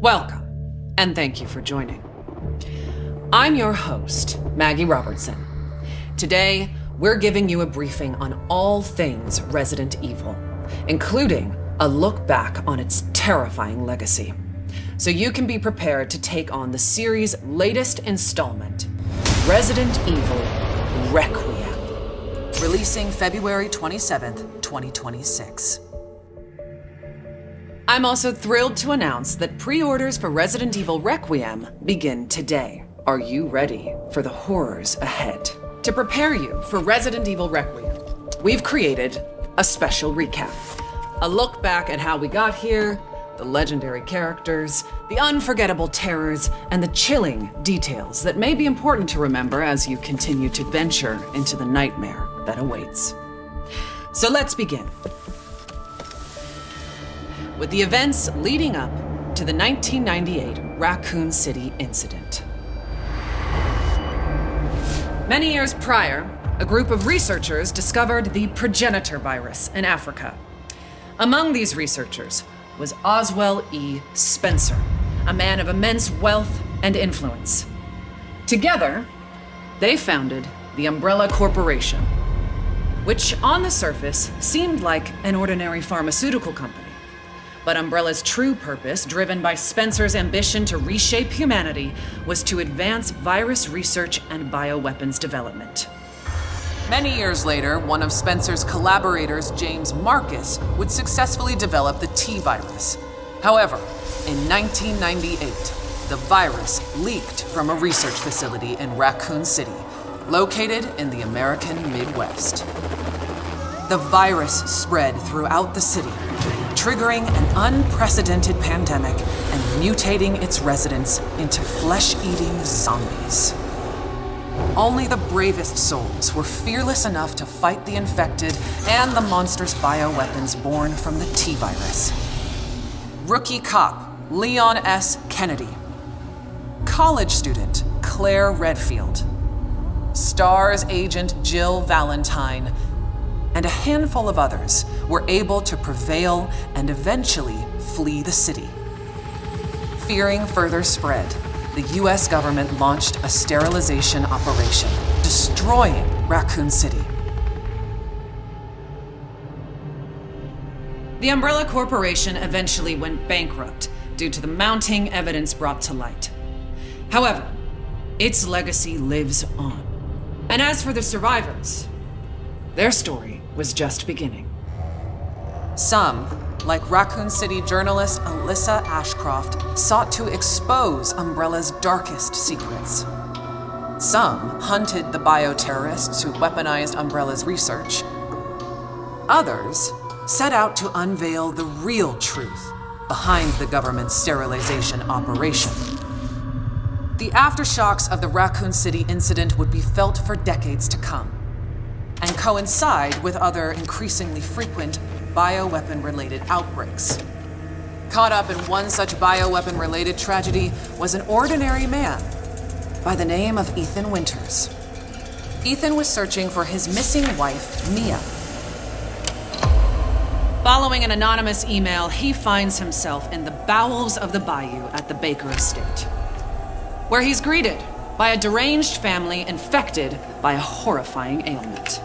Welcome, and thank you for joining. I'm your host, Maggie Robertson. Today, we're giving you a briefing on all things Resident Evil, including a look back on its terrifying legacy, so you can be prepared to take on the series' latest installment, Resident Evil Requiem, releasing February 27th, 2026. I'm also thrilled to announce that pre-orders for Resident Evil Requiem begin today. Are you ready for the horrors ahead? To prepare you for Resident Evil Requiem, we've created a special recap. A look back at how we got here, the legendary characters, the unforgettable terrors, and the chilling details that may be important to remember as you continue to venture into the nightmare that awaits. So let's begin with the events leading up to the 1998 Raccoon City incident. Many years prior, a group of researchers discovered the progenitor virus in Africa. Among these researchers was Oswell E. Spencer, a man of immense wealth and influence. Together, they founded the Umbrella Corporation, which on the surface seemed like an ordinary pharmaceutical company. But Umbrella's true purpose, driven by Spencer's ambition to reshape humanity, was to advance virus research and bioweapons development. Many years later, one of Spencer's collaborators, James Marcus, would successfully develop the T-virus. However, in 1998, the virus leaked from a research facility in Raccoon City, located in the American Midwest. The virus spread throughout the city, triggering an unprecedented pandemic and mutating its residents into flesh-eating zombies. Only the bravest souls were fearless enough to fight the infected and the monstrous bioweapons born from the T-virus. Rookie cop Leon S. Kennedy, college student Claire Redfield, STARS agent Jill Valentine, and a handful of others were able to prevail and eventually flee the city. Fearing further spread, the US government launched a sterilization operation, destroying Raccoon City. The Umbrella Corporation eventually went bankrupt due to the mounting evidence brought to light. However, its legacy lives on. And as for the survivors, their story was just beginning. Some, like Raccoon City journalist Alyssa Ashcroft, sought to expose Umbrella's darkest secrets. Some hunted the bioterrorists who weaponized Umbrella's research. Others set out to unveil the real truth behind the government's sterilization operation. The aftershocks of the Raccoon City incident would be felt for decades to come, and coincide with other increasingly frequent bioweapon-related outbreaks. Caught up in one such bioweapon-related tragedy was an ordinary man by the name of Ethan Winters. Ethan was searching for his missing wife, Mia. Following an anonymous email, he finds himself in the bowels of the bayou at the Baker estate, where he's greeted by a deranged family infected by a horrifying ailment.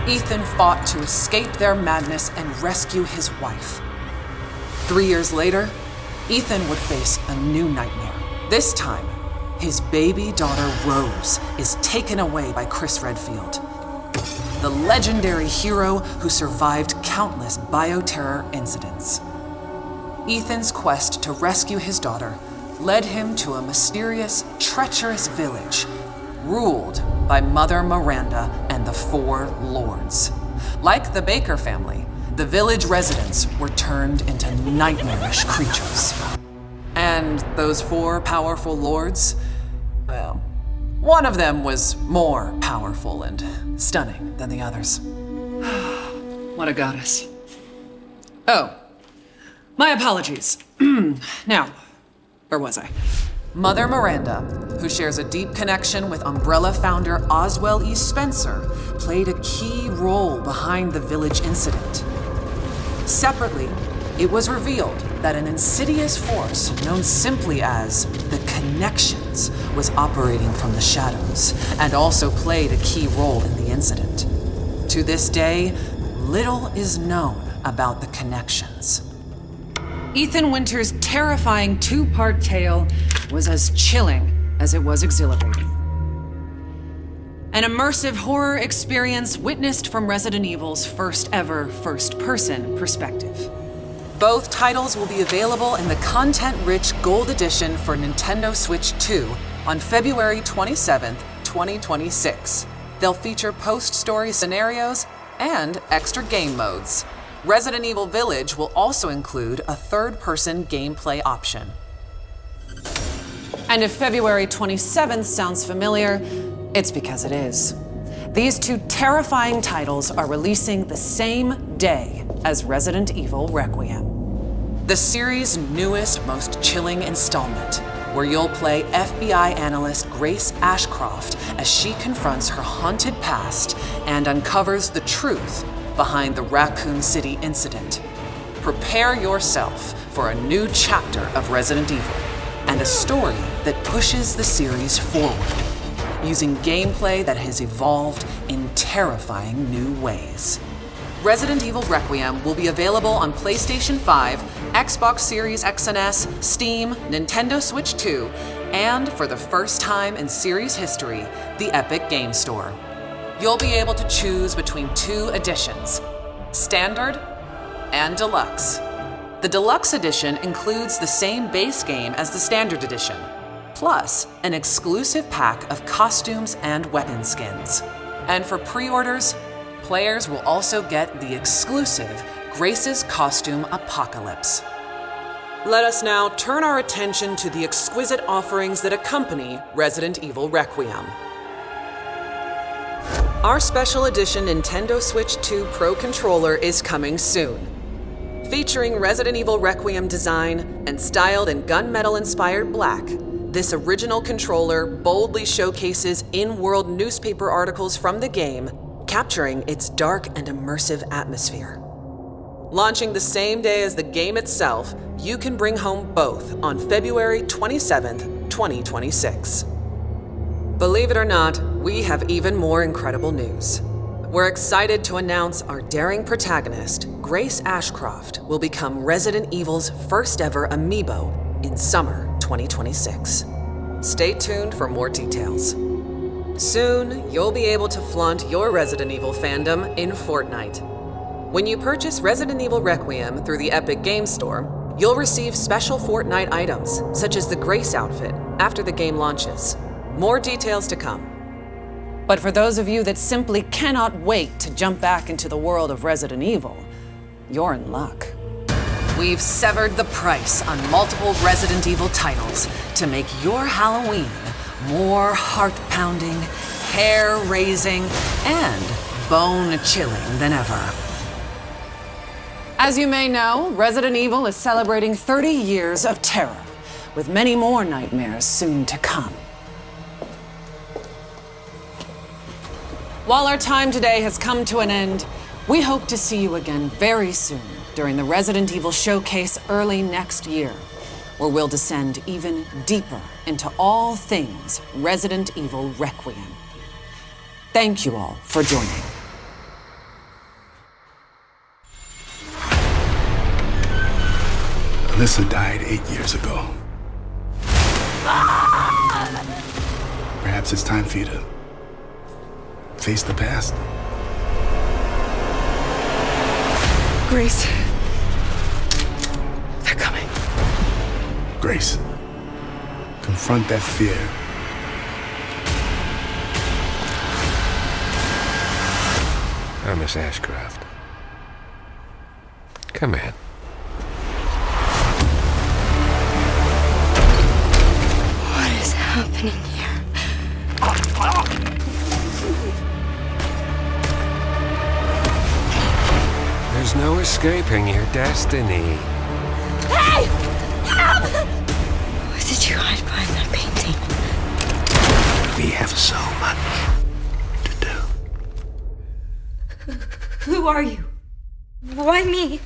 Ethan fought to escape their madness and rescue his wife. 3 years later, Ethan would face a new nightmare. This time, his baby daughter Rose is taken away by Chris Redfield, the legendary hero who survived countless bioterror incidents. Ethan's quest to rescue his daughter led him to a mysterious, treacherous village ruled by Mother Miranda and the Four Lords. Like the Baker family, the village residents were turned into nightmarish creatures. And those four powerful lords, well, one of them was more powerful and stunning than the others. What a goddess. Oh, my apologies. Now, where was I? Mother Miranda, who shares a deep connection with Umbrella founder Oswell E. Spencer, played a key role behind the village incident. Separately, it was revealed that an insidious force known simply as the Connections was operating from the shadows and also played a key role in the incident. To this day, little is known about the Connections. Ethan Winter's terrifying two-part tale was as chilling as it was exhilarating. An immersive horror experience witnessed from Resident Evil's first ever first-person perspective. Both titles will be available in the content-rich Gold Edition for Nintendo Switch 2 on February 27th, 2026. They'll feature post-story scenarios and extra game modes. Resident Evil Village will also include a third-person gameplay option. And if February 27th sounds familiar, it's because it is. These two terrifying titles are releasing the same day as Resident Evil Requiem. The series' newest, most chilling installment, where you'll play FBI analyst Grace Ashcroft as she confronts her haunted past and uncovers the truth behind the Raccoon City incident. Prepare yourself for a new chapter of Resident Evil and a story that pushes the series forward, using gameplay that has evolved in terrifying new ways. Resident Evil Requiem will be available on PlayStation 5, Xbox Series X and S, Steam, Nintendo Switch 2, and for the first time in series history, the Epic Game Store. You'll be able to choose between two editions, Standard and Deluxe. The Deluxe Edition includes the same base game as the Standard Edition, plus an exclusive pack of costumes and weapon skins. And for pre-orders, players will also get the exclusive Grace's Costume Apocalypse. Let us now turn our attention to the exquisite offerings that accompany Resident Evil Requiem. Our special edition Nintendo Switch 2 Pro controller is coming soon. Featuring Resident Evil Requiem design and styled in gunmetal-inspired black, this original controller boldly showcases in-world newspaper articles from the game, capturing its dark and immersive atmosphere. Launching the same day as the game itself, you can bring home both on February 27th, 2026. Believe it or not, we have even more incredible news. We're excited to announce our daring protagonist, Grace Ashcroft, will become Resident Evil's first ever amiibo in summer 2026. Stay tuned for more details. Soon, you'll be able to flaunt your Resident Evil fandom in Fortnite. When you purchase Resident Evil Requiem through the Epic Games Store, you'll receive special Fortnite items, such as the Grace outfit, after the game launches. More details to come. But for those of you that simply cannot wait to jump back into the world of Resident Evil, you're in luck. We've severed the price on multiple Resident Evil titles to make your Halloween more heart-pounding, hair-raising, and bone-chilling than ever. As you may know, Resident Evil is celebrating 30 years of terror, with many more nightmares soon to come. While our time today has come to an end, we hope to see you again very soon during the Resident Evil Showcase early next year, where we'll descend even deeper into all things Resident Evil Requiem. Thank you all for joining. Alyssa died 8 years ago. Perhaps it's time for you to face the past. Grace. They're coming. Grace, confront that fear. Miss Ashcroft. Come in. What is happening here? There's no escaping your destiny. Hey! Help! What did you hide behind that painting? We have so much to do. Who are you? Why me?